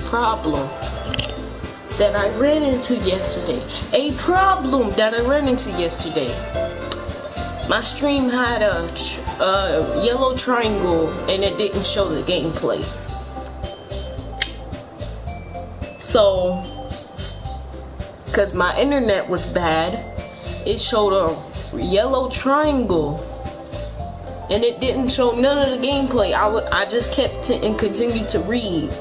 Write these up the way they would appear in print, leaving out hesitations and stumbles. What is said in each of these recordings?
Problem that I ran into yesterday. My stream had a yellow triangle and it didn't show the gameplay. So, because my internet was bad, it showed a yellow triangle and it didn't show none of the gameplay. I just kept and continued to read.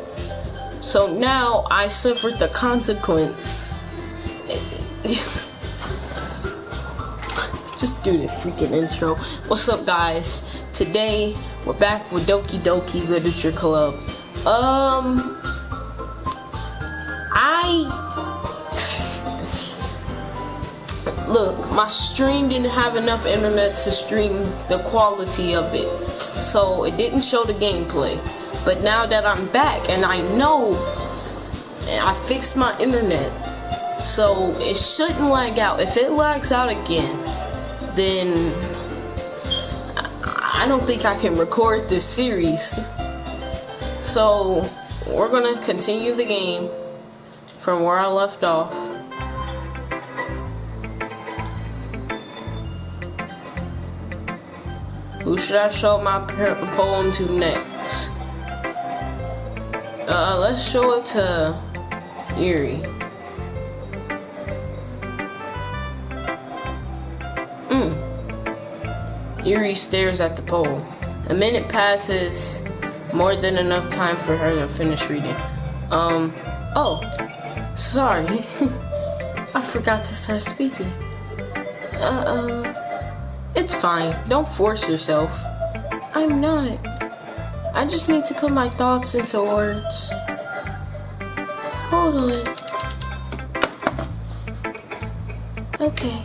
So now I suffered the consequence. Just do the freaking intro. What's up, guys? Today we're back with Doki Doki Literature Club. Look, my stream didn't have enough internet to stream the quality of it, so it didn't show the gameplay. But now that I'm back and I know, and I fixed my internet, so it shouldn't lag out. If it lags out again, then I don't think I can record this series. So we're gonna continue the game from where I left off. Who should I show my poem to next? Let's show it to Eerie. Eerie stares at the poem. A minute passes, more than enough time for her to finish reading. Oh, sorry. I forgot to start speaking. It's fine. Don't force yourself. I'm not. I just need to put my thoughts into words. Hold on. Okay.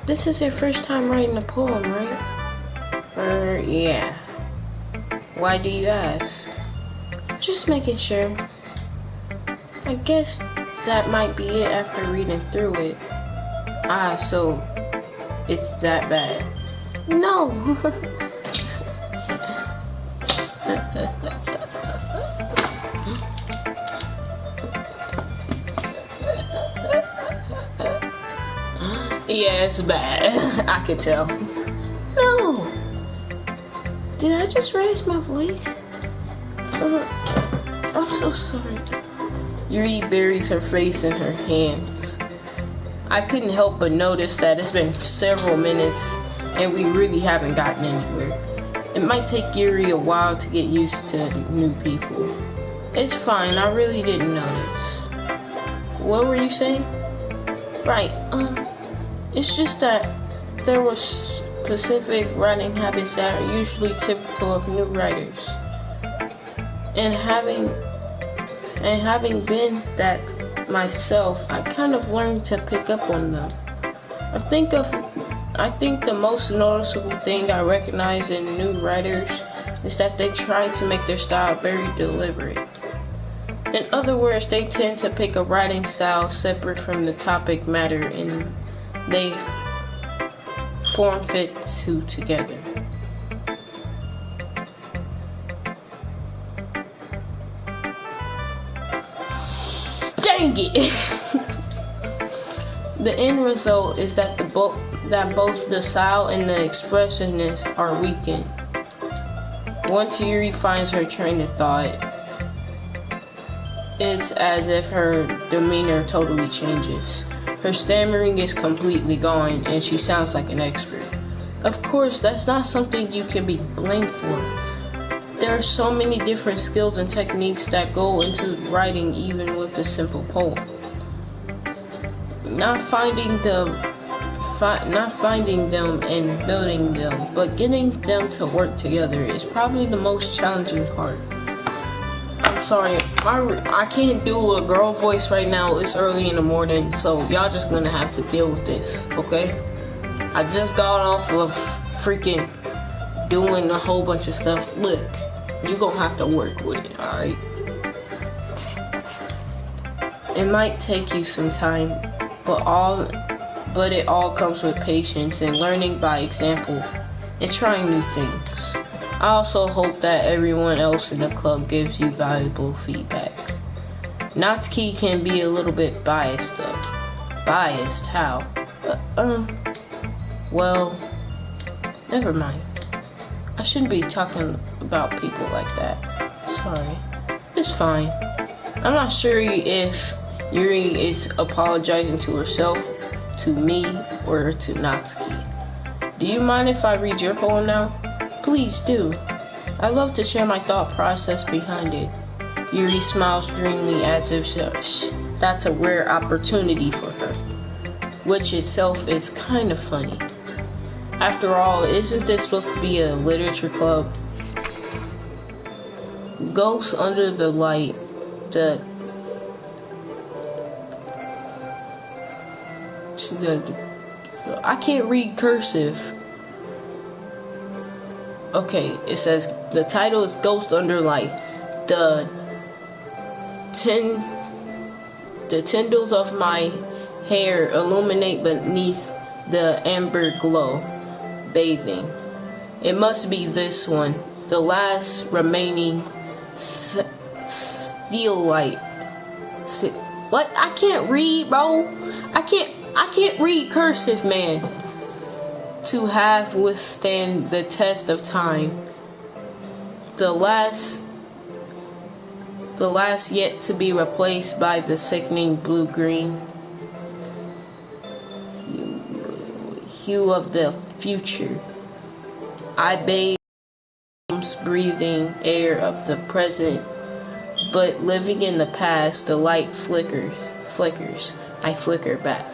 This is your first time writing a poem, right? Yeah. Why do you ask? Just making sure. I guess that might be it after reading through it. So it's that bad. No. Yeah, it's bad. I can tell. No. Did I just raise my voice? I'm so sorry. Yuri buries her face in her hands. I couldn't help but notice that it's been several minutes and we really haven't gotten anywhere. It might take Yuri a while to get used to new people. It's fine, I really didn't notice. What were you saying? Right, it's just that there were specific writing habits that are usually typical of new writers. And having been that myself, I kind of learned to pick up on them. I think the most noticeable thing I recognize in new writers is that they try to make their style very deliberate. In other words, they tend to pick a writing style separate from the topic matter and they form fit the two together. Dang it! The end result is that both the style and the expressiveness are weakened. Once Yuri finds her train of thought, it's as if her demeanor totally changes. Her stammering is completely gone and she sounds like an expert. Of course, that's not something you can be blamed for. There are so many different skills and techniques that go into writing even with a simple poem. Not finding them and building them, but getting them to work together is probably the most challenging part. I'm sorry, I can't do a girl voice right now. It's early in the morning, so y'all just gonna have to deal with this, okay? I just got off of freaking doing a whole bunch of stuff. Look, you gonna have to work with it, alright? It might take you some time, but it all comes with patience and learning by example and trying new things. I also hope that everyone else in the club gives you valuable feedback. Natsuki can be a little bit biased though. Biased? How? Well, never mind. I shouldn't be talking about people like that. Sorry. It's fine. I'm not sure if Yuri is apologizing to herself, to me, or to Natsuki. Do you mind if I read your poem now? Please do. I love to share my thought process behind it. Yuri smiles dreamily as if that's a rare opportunity for her, which itself is kind of funny. After all, isn't this supposed to be a literature club? Ghosts under the light. I can't read cursive. Okay, it says the title is Ghost Under Light. The tendrils of my hair illuminate beneath the amber glow, bathing. It must be this one, the last remaining steel light. What? I can't read, bro. I can't read cursive, man. To have withstand the test of time. The last yet to be replaced by the sickening blue-green hue of the future. I bathe breathing air of the present, but living in the past, the light flickers. I flicker back.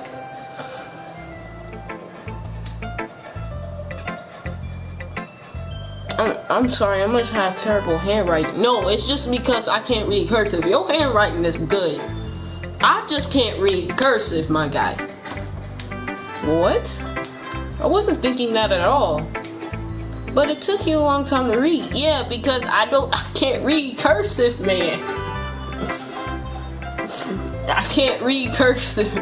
I'm sorry, I must have terrible handwriting. No, it's just because I can't read cursive. Your handwriting is good. I just can't read cursive, my guy. What? I wasn't thinking that at all. But it took you a long time to read. Yeah, because I can't read cursive, man. I can't read cursive.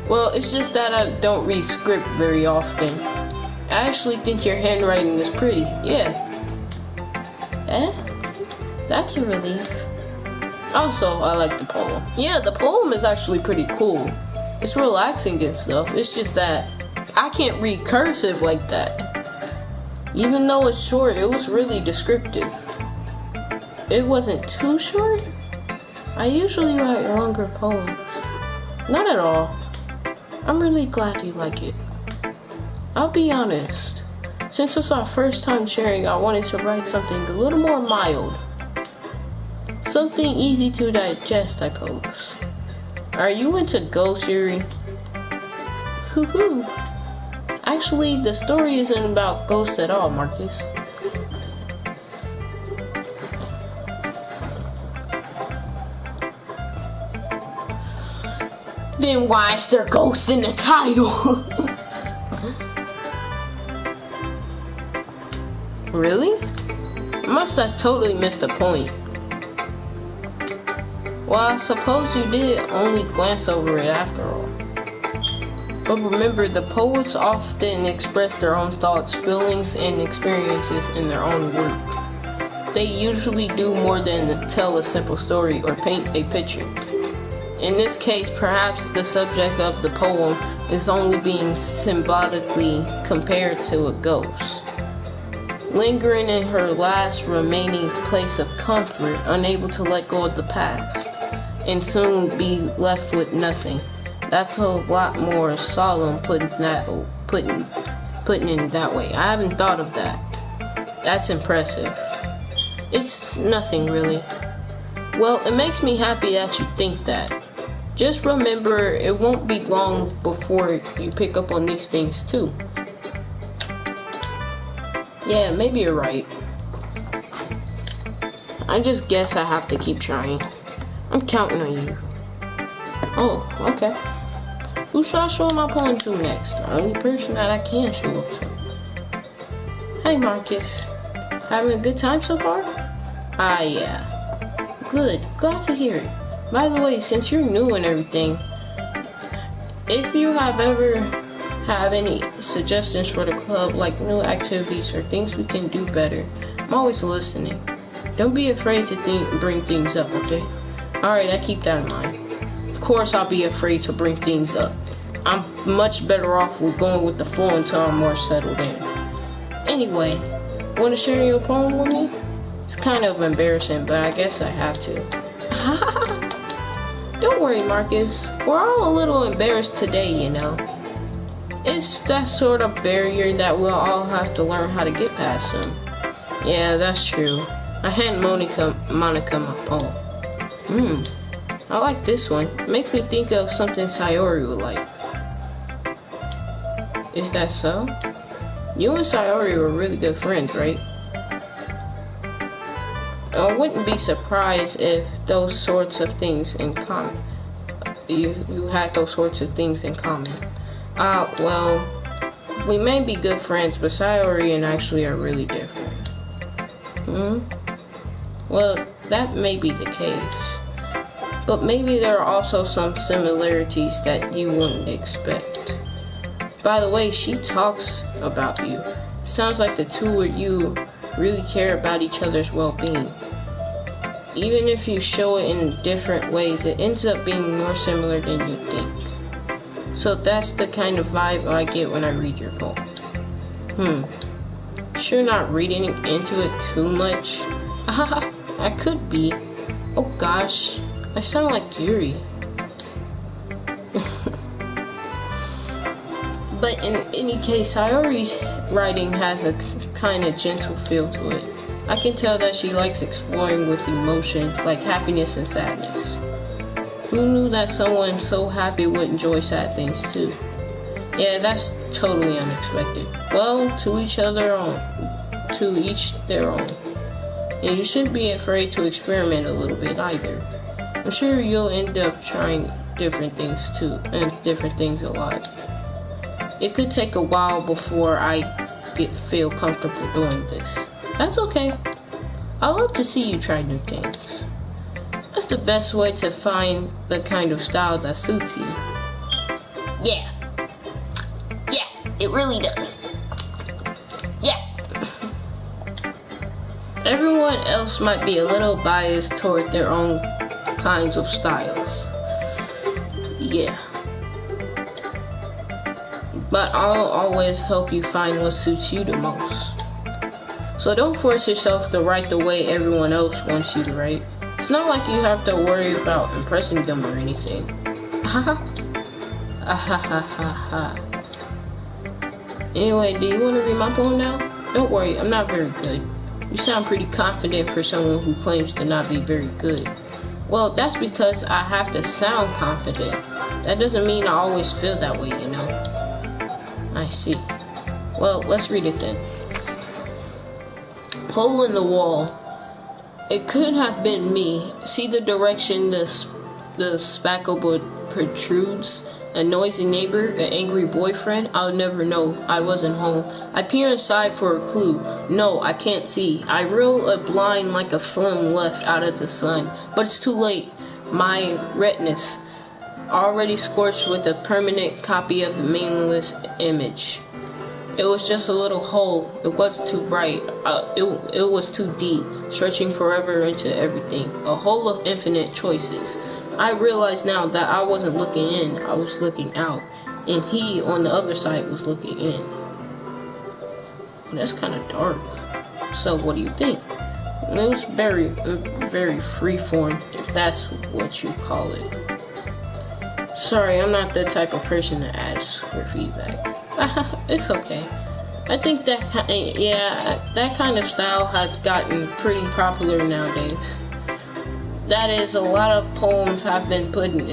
Well, it's just that I don't read script very often. I actually think your handwriting is pretty. Yeah. That's a relief. Also, I like the poem. Yeah, the poem is actually pretty cool. It's relaxing and stuff. It's just that I can't read cursive like that. Even though it's short, it was really descriptive. It wasn't too short. I usually write longer poems. Not at all. I'm really glad you like it. I'll be honest. Since it's our first time sharing, I wanted to write something a little more mild. Something easy to digest, I suppose. Are you into ghosts, Yuri? Hoo-hoo. Actually, the story isn't about ghosts at all, Marcus. Then why is there ghosts in the title? Really? I must have totally missed the point. Well, I suppose you did only glance over it after all. But remember, the poets often express their own thoughts, feelings, and experiences in their own work. They usually do more than tell a simple story or paint a picture. In this case, perhaps the subject of the poem is only being symbolically compared to a ghost. Lingering in her last remaining place of comfort, unable to let go of the past, and soon be left with nothing. That's a lot more solemn putting it that way. I haven't thought of that. That's impressive. It's nothing really. Well, it makes me happy that you think that. Just remember, it won't be long before you pick up on these things too. Yeah, maybe you're right. I just guess I have to keep trying. I'm counting on you. Oh, okay. Who should I show my poem to next? The only person that I can show it to. Hey, Marcus. Having a good time so far? Yeah. Good. Glad to hear it. By the way, since you're new and everything, if you have ever have any suggestions for the club, like new activities or things we can do better, I'm always listening. Don't be afraid to bring things up, okay? Alright, I keep that in mind. Of course I'll be afraid to bring things up. I'm much better off with going with the flow until I'm more settled in. Anyway, want to share your poem with me? It's kind of embarrassing, but I guess I have to. Don't worry, Marcus. We're all a little embarrassed today, you know. It's that sort of barrier that we'll all have to learn how to get past them. Yeah, that's true. I hand Monica my poem. I like this one. It makes me think of something Sayori would like. Is that so? You and Sayori were really good friends, right? I wouldn't be surprised if those sorts of things in common. You had those sorts of things in common. Well, we may be good friends, but Sayori and actually are really different. Well, that may be the case. But maybe there are also some similarities that you wouldn't expect. By the way, she talks about you. It sounds like the two of you really care about each other's well-being. Even if you show it in different ways, it ends up being more similar than you think. So that's the kind of vibe I get when I read your poem. Sure not reading into it too much? I could be. Oh gosh, I sound like Yuri. But in any case, Sayori's writing has a kind of gentle feel to it. I can tell that she likes exploring with emotions like happiness and sadness. Who knew that someone so happy would enjoy sad things too? Yeah, that's totally unexpected. Well, to each their own. And you shouldn't be afraid to experiment a little bit either. I'm sure you'll end up trying different things too, and different things a lot. It could take a while before I feel comfortable doing this. That's okay. I love to see you try new things. That's the best way to find the kind of style that suits you. Yeah, it really does. Yeah. Everyone else might be a little biased toward their own kinds of styles. Yeah. But I'll always help you find what suits you the most. So don't force yourself to write the way everyone else wants you to write. It's not like you have to worry about impressing them or anything. Anyway, do you want to read my poem now? Don't worry, I'm not very good. You sound pretty confident for someone who claims to not be very good. Well, that's because I have to sound confident. That doesn't mean I always feel that way, you know. I see. Well, let's read it then. Hole in the wall. It could have been me. See the direction the spackle protrudes? A noisy neighbor, an angry boyfriend? I'll never know. I wasn't home. I peer inside for a clue. No, I can't see. I reel a blind like a film left out of the sun. But it's too late. My retinas already scorched with a permanent copy of the meaningless image. It was just a little hole. It wasn't too bright. It was too deep, stretching forever into everything. A hole of infinite choices. I realize now that I wasn't looking in, I was looking out. And he, on the other side, was looking in. That's kind of dark. So what do you think? It was very, very freeform, if that's what you call it. Sorry, I'm not the type of person that asks for feedback. It's okay. I think that kind of style has gotten pretty popular nowadays. That is, a lot of poems have been putting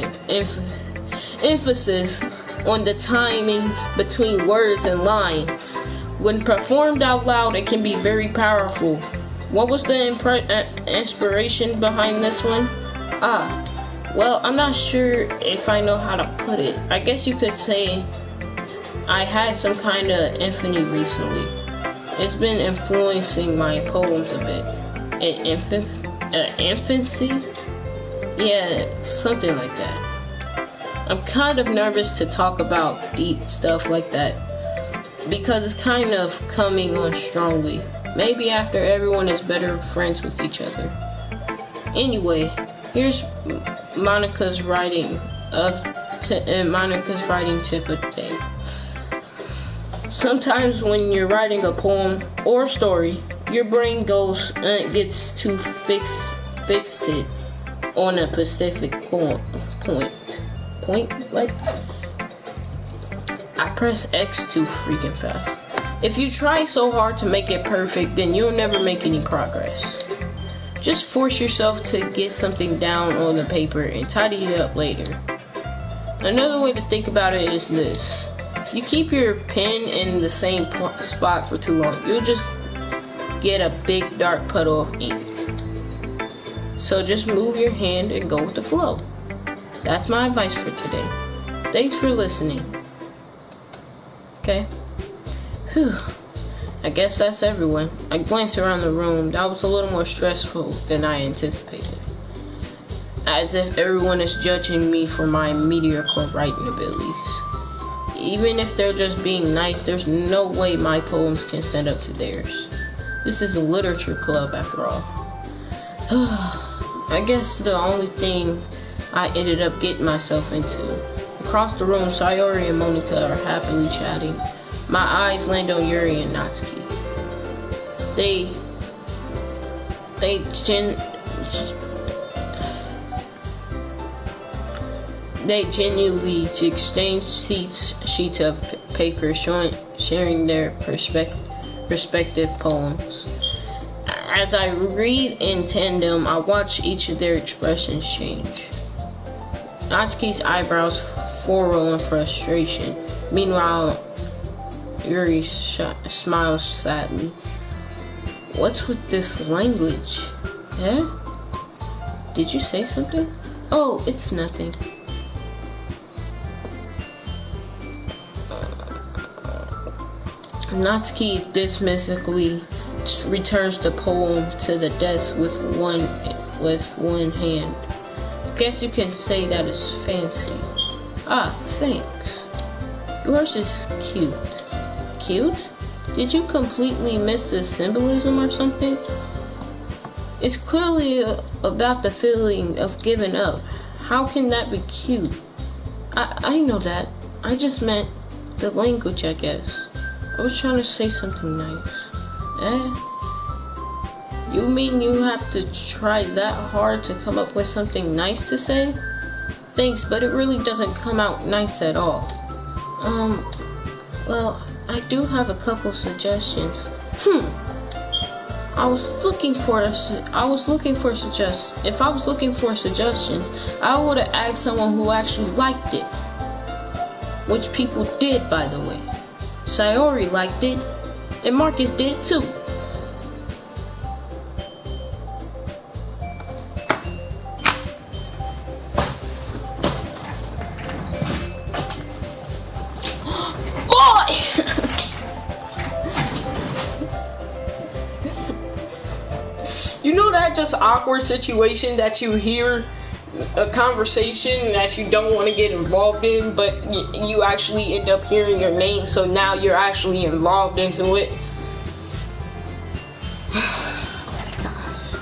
emphasis on the timing between words and lines. When performed out loud, it can be very powerful. What was the inspiration behind this one? Well, I'm not sure if I know how to put it. I guess you could say I had some kind of epiphany recently. It's been influencing my poems a bit. Infancy? Yeah, something like that. I'm kind of nervous to talk about deep stuff like that because it's kind of coming on strongly. Maybe after everyone is better friends with each other. Anyway, here's Monica's writing tip of the day. Sometimes when you're writing a poem or a story, your brain gets too fixated on a specific point. Like, I press X too freaking fast. If you try so hard to make it perfect, then you'll never make any progress. Just force yourself to get something down on the paper and tidy it up later. Another way to think about it is this. If you keep your pen in the same spot for too long, you'll just get a big dark puddle of ink. So just move your hand and go with the flow. That's my advice for today. Thanks for listening. Okay. Whew. I guess that's everyone. I glanced around the room. That was a little more stressful than I anticipated. As if everyone is judging me for my mediocre writing abilities. Even if they're just being nice, there's no way my poems can stand up to theirs. This is a literature club after all. I guess the only thing I ended up getting myself into. Across the room, Sayori and Monica are happily chatting. My eyes land on Yuri and Natsuki. They genuinely exchange sheets of paper sharing their respective poems. As I read in tandem, I watch each of their expressions change. Natsuki's eyebrows furrow in frustration. Meanwhile, Yuri smiles sadly. What's with this language? Eh? Did you say something? Oh, it's nothing. Natsuki dismissively returns the poem to the desk with one hand. Guess you can say that is fancy. Ah, thanks. Yours is cute. Cute? Did you completely miss the symbolism or something? It's clearly about the feeling of giving up. How can that be cute? I know that. I just meant the language, I guess. I was trying to say something nice. Eh? You mean you have to try that hard to come up with something nice to say? Thanks, but it really doesn't come out nice at all. Well, I do have a couple suggestions. If I was looking for suggestions, I would have asked someone who actually liked it. Which people did, by the way. Sayori liked it, and Marcus did too. Boy! You know that just awkward situation that you hear a conversation that you don't want to get involved in, but you actually end up hearing your name, so now you're actually involved into it. Gosh.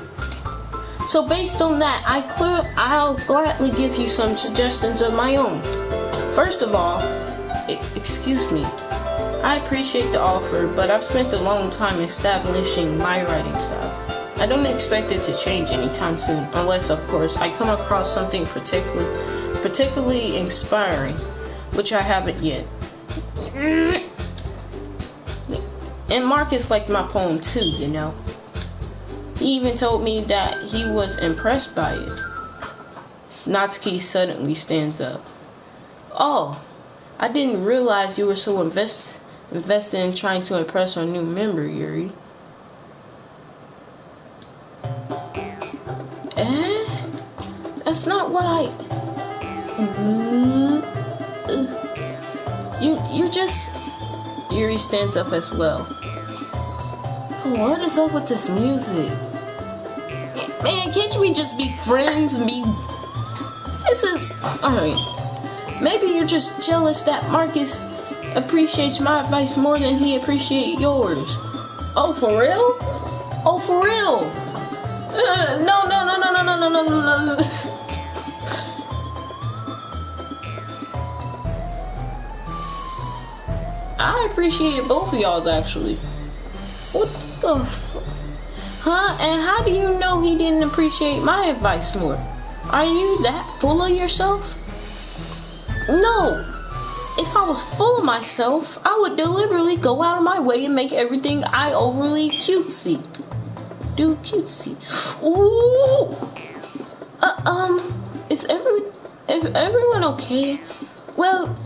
So based on that, I'll gladly give you some suggestions of my own. First of all, excuse me, I appreciate the offer, but I've spent a long time establishing my writing style. I don't expect it to change anytime soon, unless, of course, I come across something particularly inspiring, which I haven't yet. And Marcus liked my poem too, you know. He even told me that he was impressed by it. Natsuki suddenly stands up. Oh, I didn't realize you were so invested in trying to impress our new member, Yuri. That's not what You're just... Yuri stands up as well. What is up with this music? Man, can't we just be friends? This is... Alright. Maybe you're just jealous that Marcus appreciates my advice more than he appreciates yours. Oh, for real? Oh, for real? No. I appreciated both of y'all's, actually. What the Huh? And how do you know he didn't appreciate my advice more? Are you that full of yourself? No. If I was full of myself, I would deliberately go out of my way and make everything I overly cutesy. Do cutesy. Ooh. Is everyone okay? Well,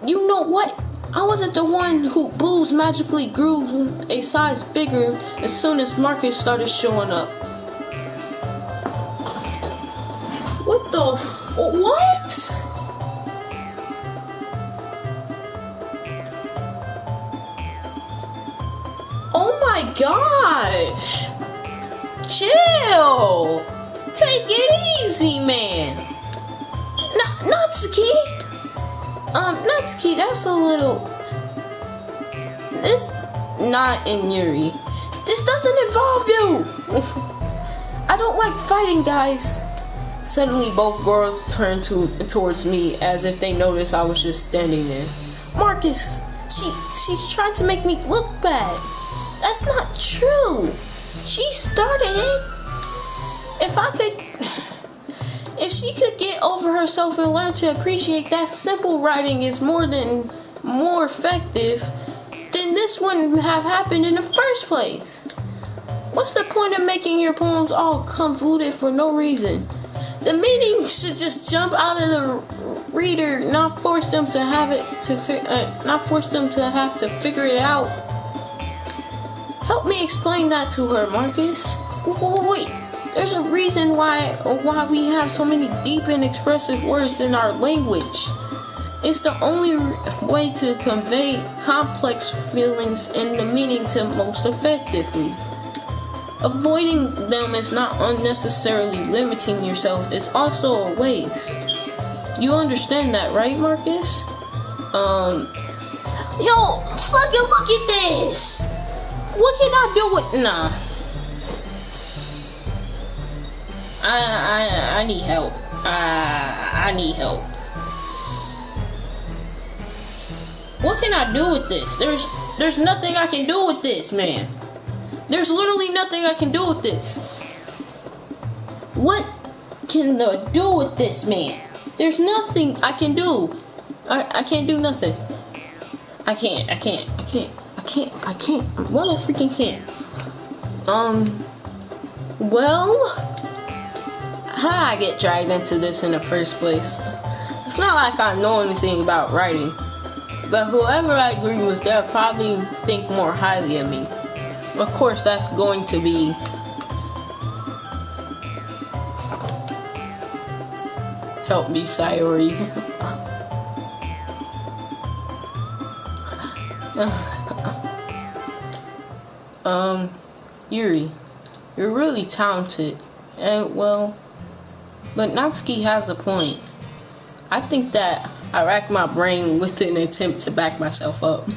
you know what? I wasn't the one who boobs magically grew a size bigger as soon as Marcus started showing up. What the what? Oh my gosh! Chill! Take it easy, man! Natsuki! Natsuki, that's a little... This... Not in Yuri. This doesn't involve you! I don't like fighting, guys. Suddenly, both girls turned towards me as if they noticed I was just standing there. Marcus! She's trying to make me look bad. That's not true. She started it. If she could get over herself and learn to appreciate that simple writing is more effective, then this wouldn't have happened in the first place. What's the point of making your poems all convoluted for no reason? The meaning should just jump out of the reader, not force them to have to figure it out. Help me explain that to her, Marcus. Wait. There's a reason why we have so many deep and expressive words in our language. It's the only way to convey complex feelings and the meaning to most effectively. Avoiding them is not unnecessarily limiting yourself. It's also a waste. You understand that, right, Marcus? Yo, sucker, look at this. What can I do with nah? I need help. I need help. What can I do with this? There's nothing I can do with this, man. There's literally nothing I can do with this. What can I do with this, man? There's nothing I can do. I can't do nothing. I can't. Well, I freaking can't. Well, how did I get dragged into this in the first place? It's not like I know anything about writing, but whoever I agree with, they'll probably think more highly of me. Of course, that's going to be help me, Sayori. Yuri, you're really talented, and well, but Natsuki has a point. I think that I racked my brain with an attempt to back myself up.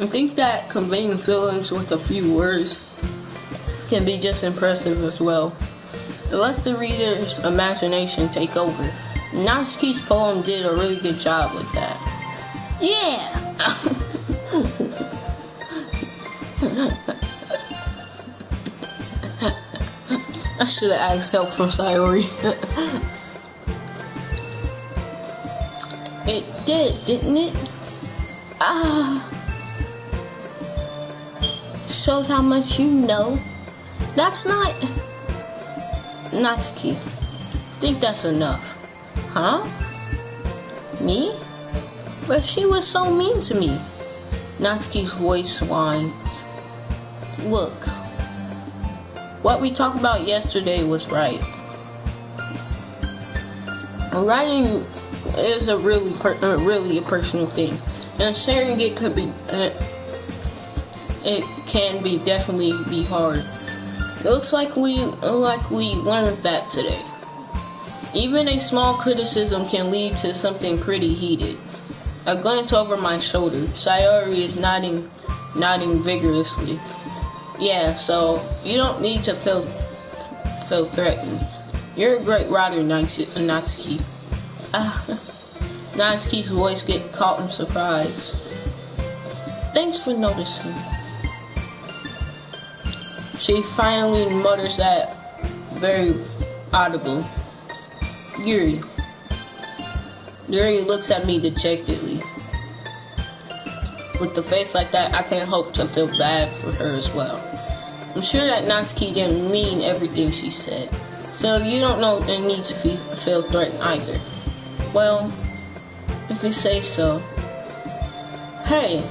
I think that conveying feelings with a few words can be just impressive as well. It lets the reader's imagination take over. Natsuki's poem did a really good job with that. Yeah! I should have asked help from Sayori. It did, didn't it? Shows how much you know. That's not Natsuki. I think that's enough. Huh? Me? But she was so mean to me. Natsuki's voice whined. Look, what we talked about yesterday was right. Writing is a really a personal thing, and sharing it could be it can be definitely be hard. It looks like we learned that today. Even a small criticism can lead to something pretty heated. I glance over my shoulder. Sayori is nodding vigorously. Yeah, so you don't need to feel threatened. You're a great rider, Natsuki. Natsuki's voice gets caught in surprise. Thanks for noticing. She finally mutters that very audible. Yuri. Yuri looks at me dejectedly. With the face like that, I can't help to feel bad for her as well. I'm sure that Natsuki didn't mean everything she said, so you don't know the need to feel threatened either. Well, if you say so. Hey,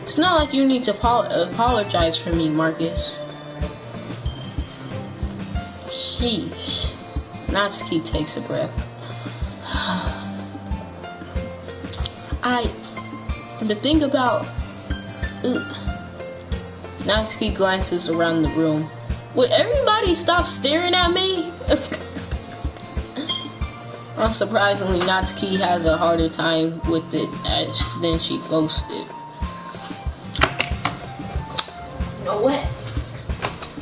it's not like you need to apologize for me, Marcus. Sheesh. Natsuki takes a breath. The thing about... Natsuki glances around the room. Would everybody stop staring at me? Unsurprisingly, Natsuki has a harder time with it than she boasted. You know what?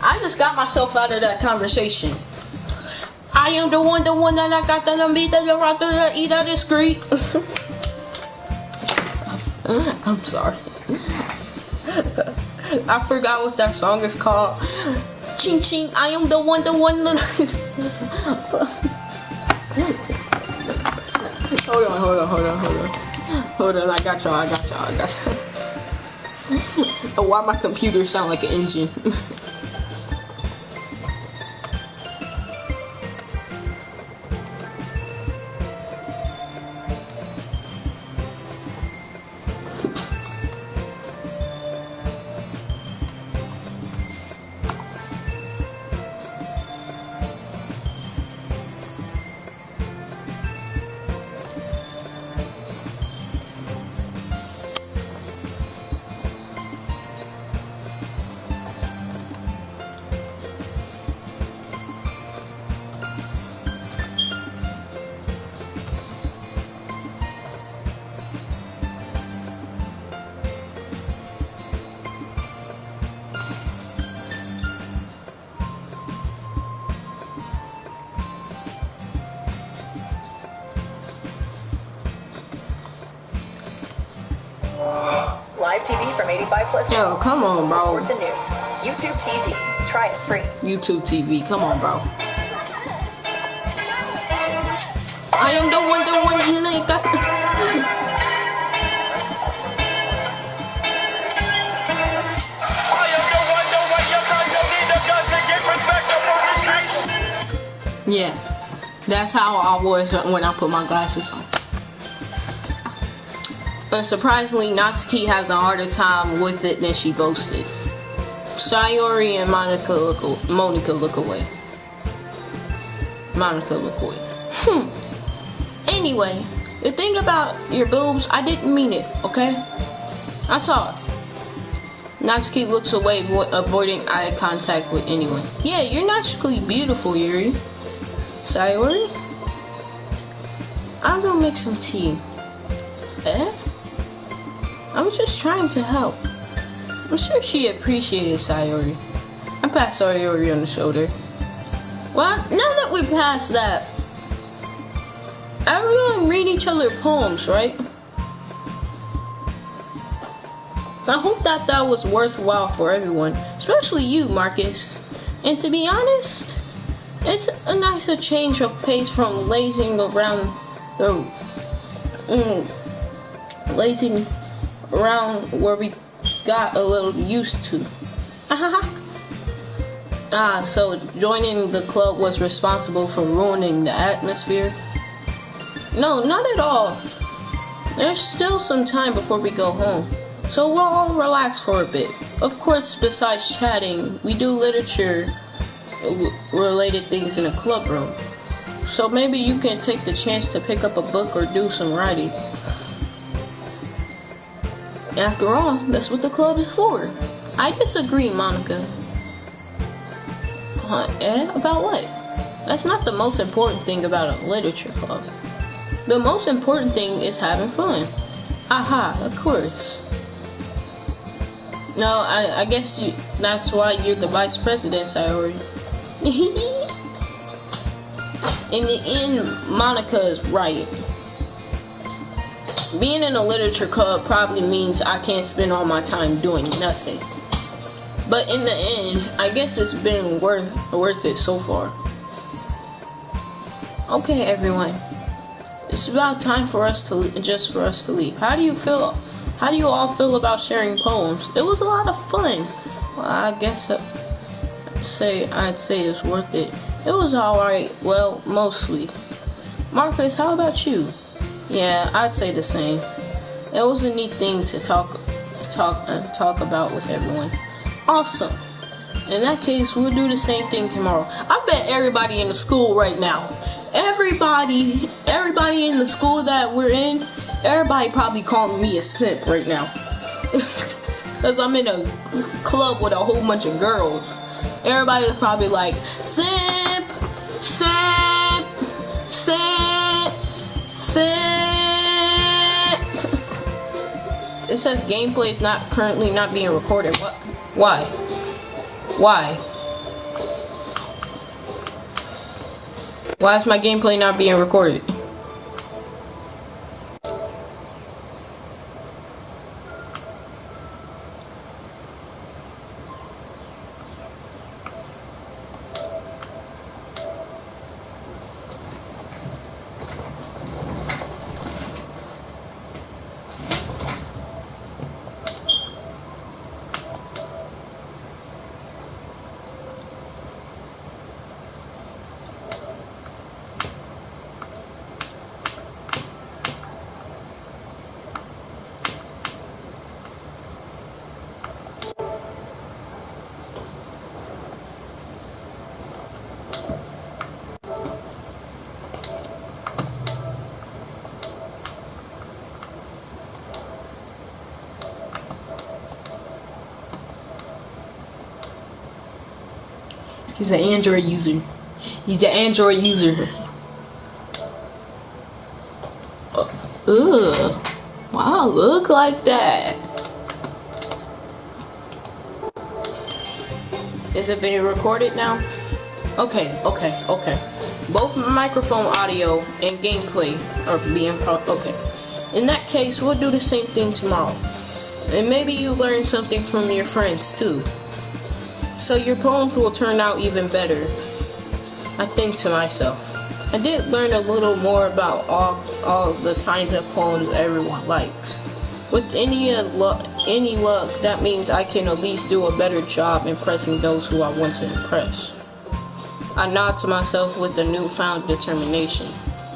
I just got myself out of that conversation. I am the one that I got the meat that you're out to eat at discreet. I'm sorry. I forgot what that song is called. Ching ching, I am the one that... Hold on, I got y'all. Why my computer sound like an engine? Live TV from 85 plus channels. Yo, come on, bro. Sports and news. YouTube TV. Try it free. YouTube TV, come on, bro. I am the one that got... Yeah, that's how I was when I put my glasses on. But surprisingly, Natsuki has a harder time with it than she boasted. Sayori and Monica look away. Anyway, the thing about your boobs, I didn't mean it, okay? I saw it. Natsuki looks away, avoiding eye contact with anyone. Yeah, you're naturally beautiful, Yuri. Sayori? I'll go make some tea. Eh? I was just trying to help. I'm sure she appreciated Sayori. I passed Sayori on the shoulder. Well, now that we're past that, everyone read each other poems, right? I hope that was worthwhile for everyone, especially you, Marcus. And to be honest, it's a nicer change of pace from lazing around where we got a little used to. So joining the club was responsible for ruining the atmosphere? No, not at all. There's still some time before we go home, so we'll all relax for a bit. Of course, besides chatting, we do literature-related things in a club room. So maybe you can take the chance to pick up a book or do some writing. After all, that's what the club is for. I disagree, Monica. About what? That's not the most important thing about a literature club. The most important thing is having fun. Aha, of course. No, I guess that's why you're the vice president, Sayori. In the end, Monica is right. Being in a literature club probably means I can't spend all my time doing nothing. But in the end, I guess it's been worth it so far. Okay, everyone. It's about time for us to leave. How do you all feel about sharing poems? It was a lot of fun. Well, I guess I'd say it's worth it. It was alright, well, mostly. Marcus, how about you? Yeah, I'd say the same. It was a neat thing to talk about with everyone. Awesome. In that case, we'll do the same thing tomorrow. I bet everybody in the school right now, everybody in the school that we're in, everybody probably calling me a simp right now. Because I'm in a club with a whole bunch of girls. Everybody's probably like, simp, simp, simp, simp. It says gameplay is currently not being recorded. What? Why? Why? Why is my gameplay not being recorded? He's an Android user. He's an Android user. Ugh. Wow, look like that. Is it being recorded now? Okay. Both microphone audio and gameplay are being okay. In that case, we'll do the same thing tomorrow. And maybe you learn something from your friends too. So your poems will turn out even better. I think to myself. I did learn a little more about all the kinds of poems everyone likes. With any luck, that means I can at least do a better job impressing those who I want to impress. I nod to myself with a newfound determination.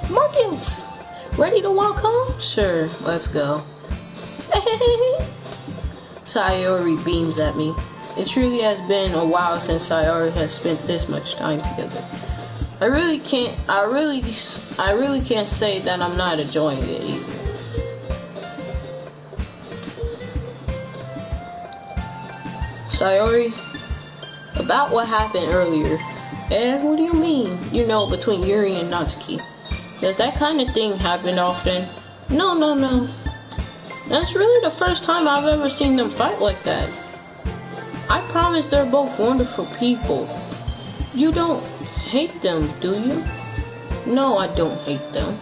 Marcus! Ready to walk home? Sure, let's go. Sayori beams at me. It truly has been a while since Sayori has spent this much time together. I really can't say that I'm not enjoying it either. Sayori, about what happened earlier. What do you mean? You know, between Yuri and Natsuki. Does that kind of thing happen often? No. That's really the first time I've ever seen them fight like that. I promise they're both wonderful people. You don't hate them, do you? No, I don't hate them.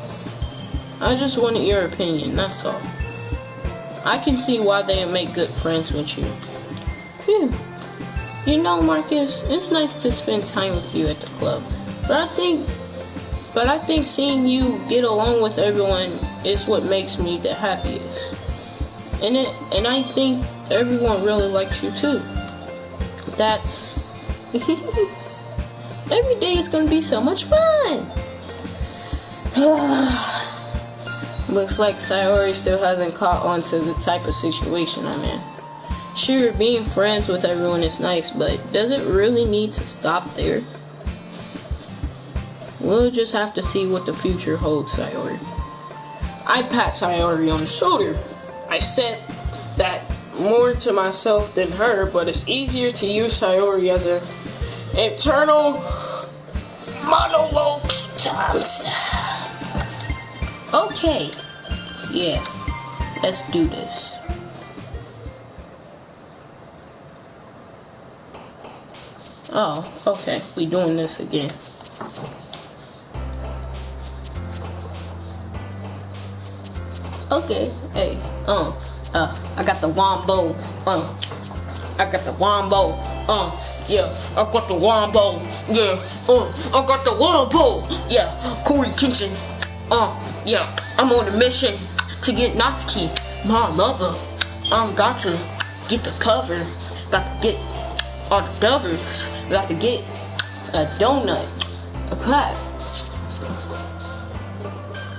I just wanted your opinion, that's all. I can see why they make good friends with you. Phew. You know, Marcus, it's nice to spend time with you at the club. But I think seeing you get along with everyone is what makes me the happiest. And I think everyone really likes you too. That's every day is gonna be so much fun. Looks like Sayori still hasn't caught on to the type of situation I'm in. Sure, being friends with everyone is nice, but does it really need to stop there? We'll just have to see what the future holds, Sayori. I pat Sayori on the shoulder. I said that more to myself than her, but it's easier to use Sayori as an internal monologue sometimes. Okay. Yeah. Let's do this. Oh, okay. We doing this again. Okay. Hey. I got the wombo. I got the wombo. Yeah. I got the wombo. Yeah. I got the wombo. Yeah. Corey Kitchen. Yeah. I'm on a mission to get Natsuki, my lover. Got to get the cover. Got to get all the covers. Got to get a donut, a clap.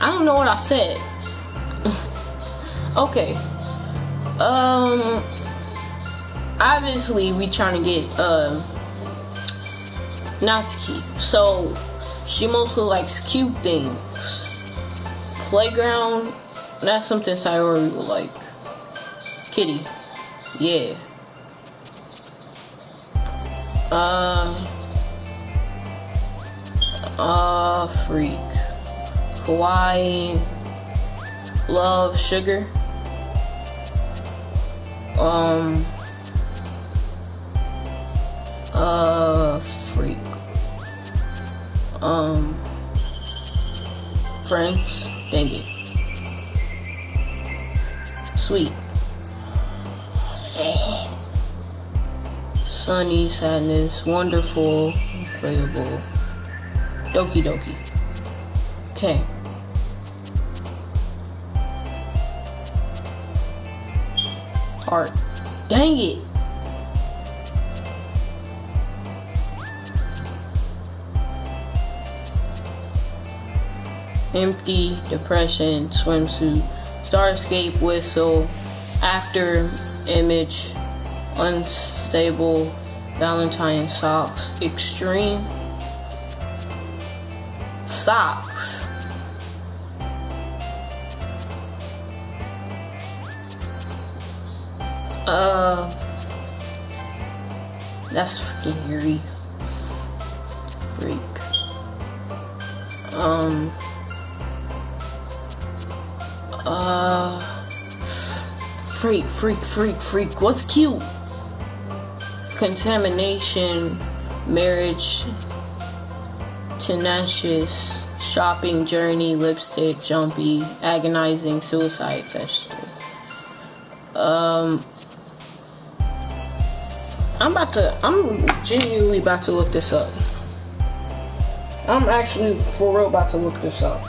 I don't know what I said. Okay. Obviously we trying to get Natsuki. So she mostly likes cute things. Playground, that's something Sayori would like. Kitty. Yeah. Freak. Kawaii. Love, sugar. Freak. Friends. Dang it. Sweet. Sunny, sadness, wonderful, playable. Doki doki. Okay. Heart. Dang it. Empty, depression, swimsuit, starscape, whistle, after image, unstable, Valentine socks, extreme, socks. That's freaking eerie. Freak. Freak. What's cute? Contamination, marriage, tenacious, shopping journey, lipstick, jumpy, agonizing, suicide festival. I'm genuinely about to look this up. I'm actually for real about to look this up.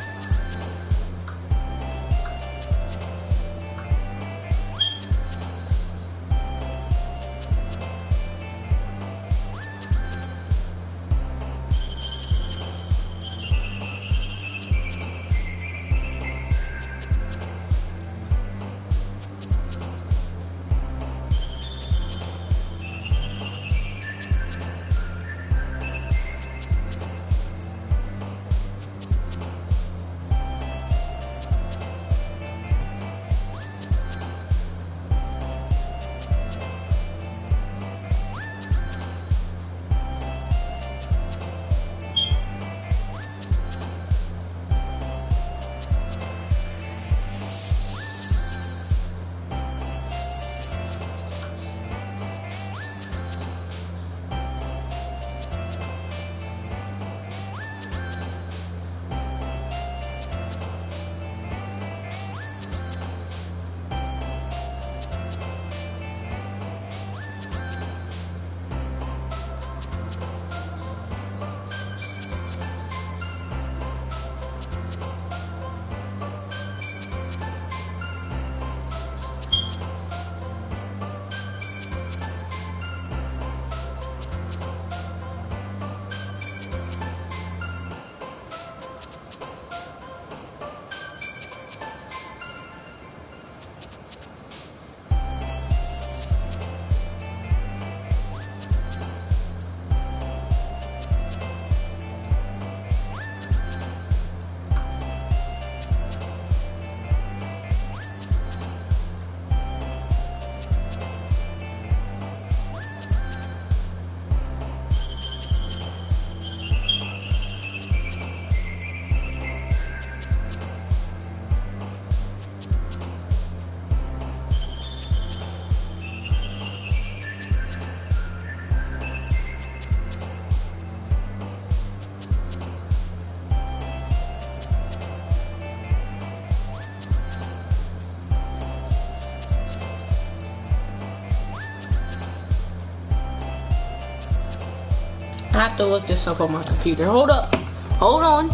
I have to look this up on my computer. Hold up. Hold on.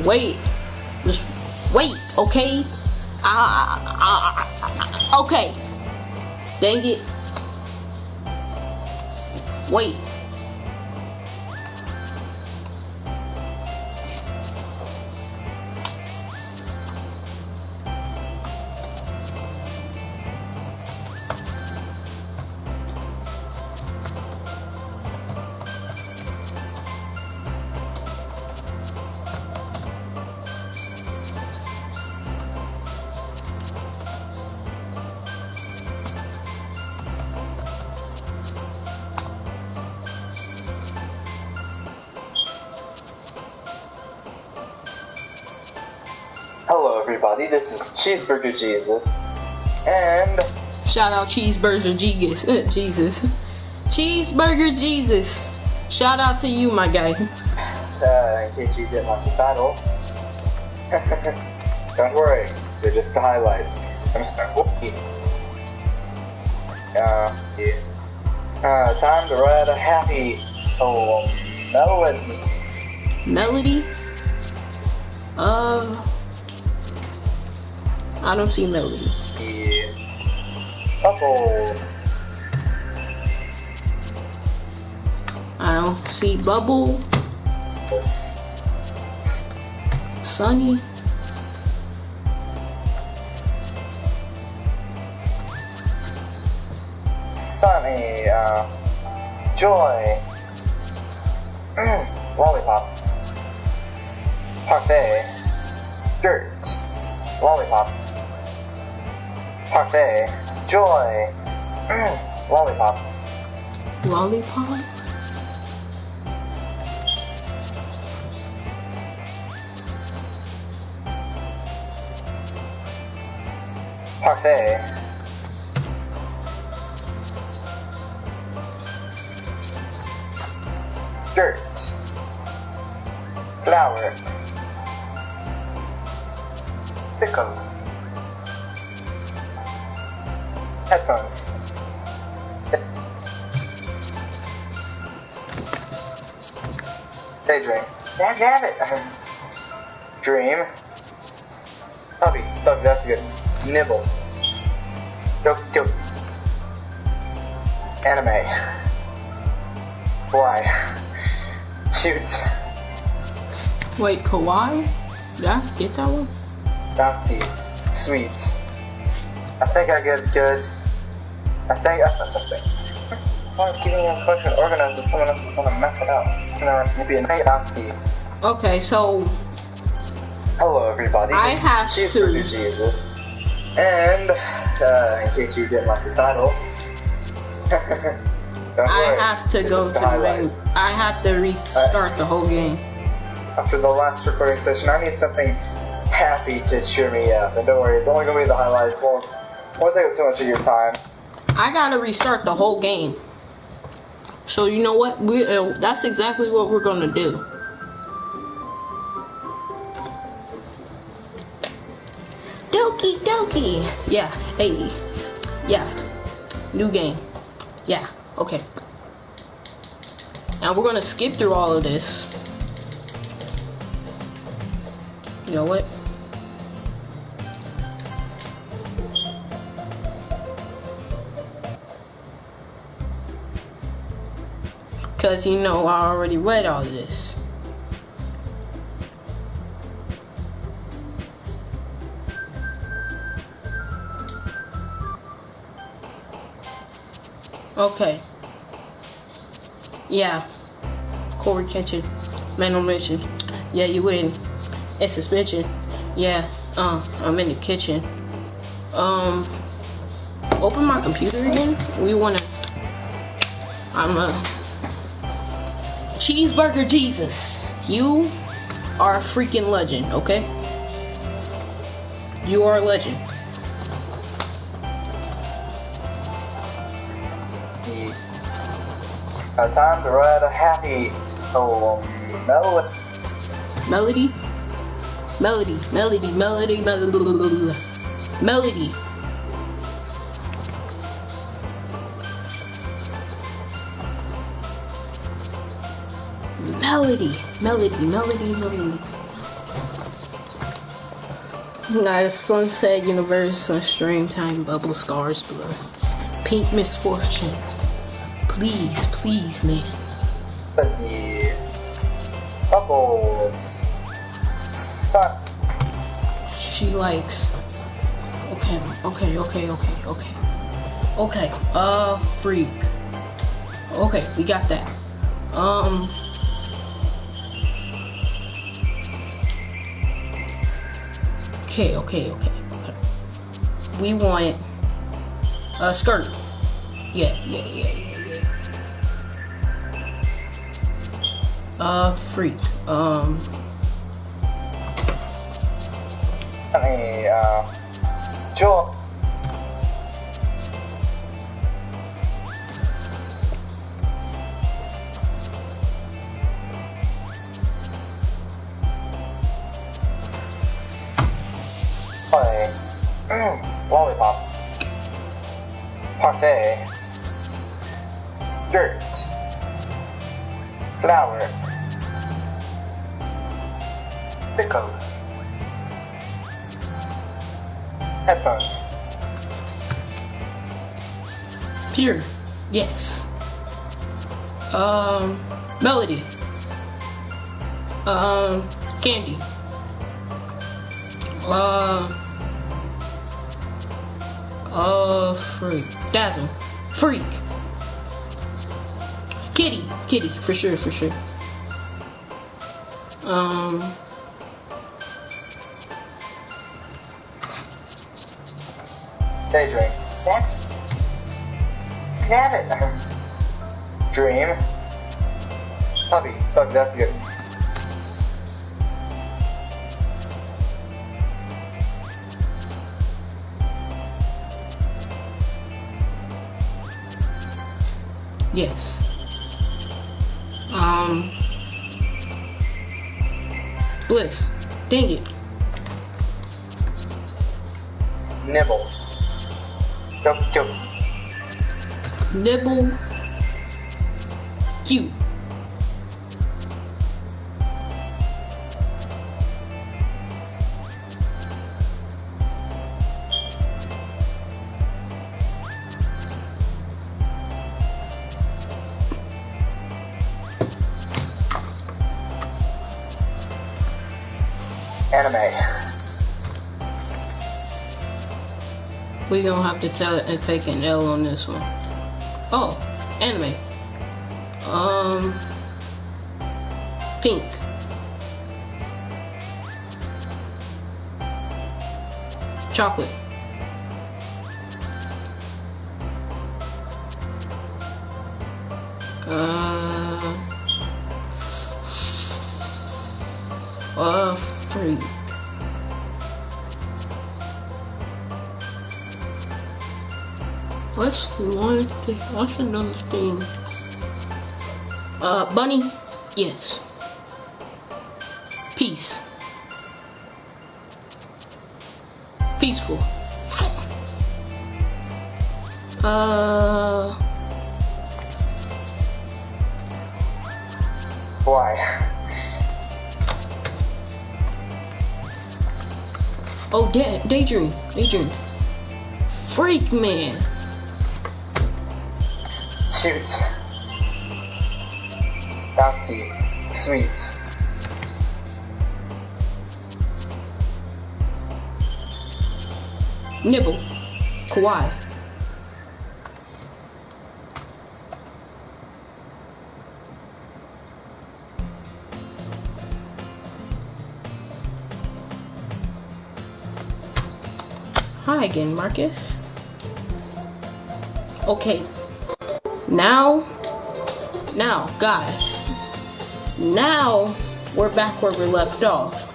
Wait. Just wait, okay? Okay. Dang it. Wait. Hello everybody, this is Cheeseburger Jesus, and Shout out Cheeseburger Jesus. Jesus. Cheeseburger Jesus. Shout out to you, my guy. in case you didn't watch the battle, don't worry, they're just the highlights. Time to write a happy melody. Melody? I don't see melody. Yeah. Bubble. I don't see bubble. Sunny. Sunny, joy. Lollipop. Parfait. Dirt. Lollipop. Parfait. Joy. Lollipop. Lollipop? Parfait. Dirt. Flower. Pickle. Headphones. Daydream. Damn it! Dream. Puppy. Puppy, that's good. Nibble. Joke. Anime. Why? Shoot. Wait, kawaii? Did I get that one? Bouncy. Sweet. I think I get good. I think that's something. I'm keeping your collection organized if someone else is gonna mess it up. Maybe a bouncy. Okay, so Hello everybody. I have Cheeseburger to- Jesus. And in case you didn't like the title, don't I worry, have to it's go just to the highlights. the main. I have to restart the whole game. After the last recording session, I need something happy to cheer me up. And don't worry, it's only gonna be the highlights. Won't take up too much of your time. I gotta restart the whole game. So you know what? That's exactly what we're gonna do. Doki doki. Yeah. Hey. Yeah. New game. Yeah. Okay. Now we're gonna skip through all of this. You know what? Because, you know, I already read all of this. Okay. Yeah. Corey Kitchen. Man on mission. Yeah, you win. It's suspension. Yeah. I'm in the kitchen. Open my computer again. We wanna. I'm a Cheeseburger Jesus. You are a freaking legend, okay? You are a legend. Time to write a happy melody. Melody? Melody. Melody. Melody. Guys, Sunset Universe on Stream Time Bubble Scars Blur. Pink Misfortune. Please, man. The bubbles. Suck. She likes. Okay. Freak. Okay, we got that. Okay. We want a skirt. Yeah. Freak. Jewel. Lollipop. Parfait. Dirt. Flower. Pickle. Headphones. Pure. Yes. Melody. Candy. Freak. Dazzle. Freak. Kitty, for sure. Daydream. What? Damn it. Dream. Hubby. Fuck, that's good. Yes. Bliss. Dang it. Nibble. Choke. Nibble. Cute. Anime. We gonna have to tell it and take an L on this one. Oh, anime. Pink. Chocolate. Freak. What's one thing? What's another thing? Bunny? Yes. Peace. Peaceful. Why? Oh, daydream. Freak man. Shoot. Bouncy. Sweet. Nibble. Kawaii. Hi again, Marcus. Okay. Now, guys. Now, we're back where we left off.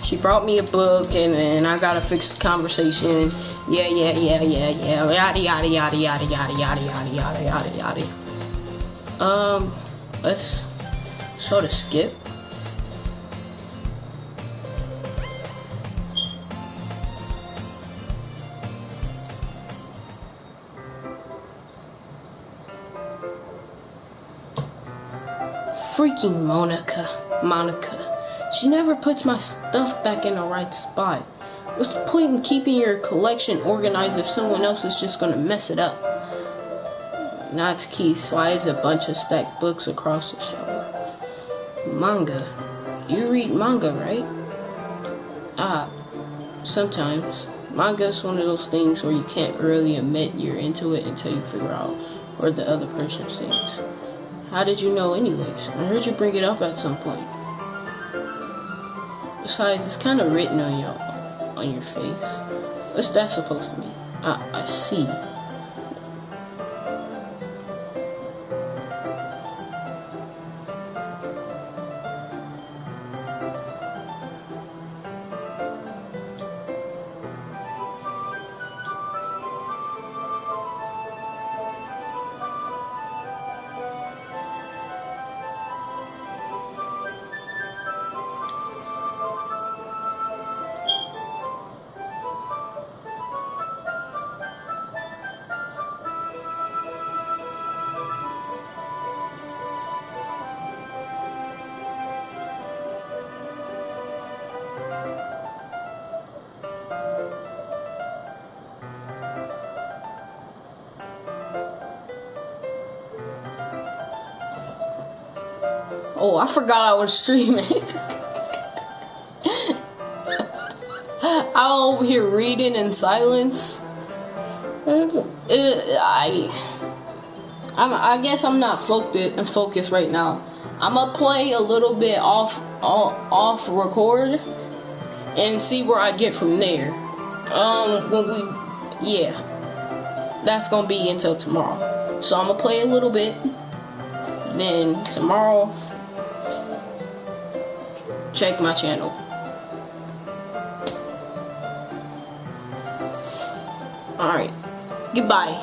She brought me a book, and then I gotta fix the conversation. Yeah. Yada yada. Let's sort of skip. Freaking Monica. She never puts my stuff back in the right spot. What's the point in keeping your collection organized if someone else is just gonna mess it up? Natsuki slides a bunch of stacked books across the shelf. Manga. You read manga, right? Sometimes. Manga is one of those things where you can't really admit you're into it until you figure out where the other person stands. How did you know anyways? I heard you bring it up at some point. Besides, it's kind of written on your face. What's that supposed to mean? I see. Oh, I forgot I was streaming. I'm over here reading in silence. I guess I'm not focused right now. I'm gonna play a little bit off record and see where I get from there. That's gonna be until tomorrow. So I'm gonna play a little bit. Then tomorrow, check my channel. Alright, goodbye.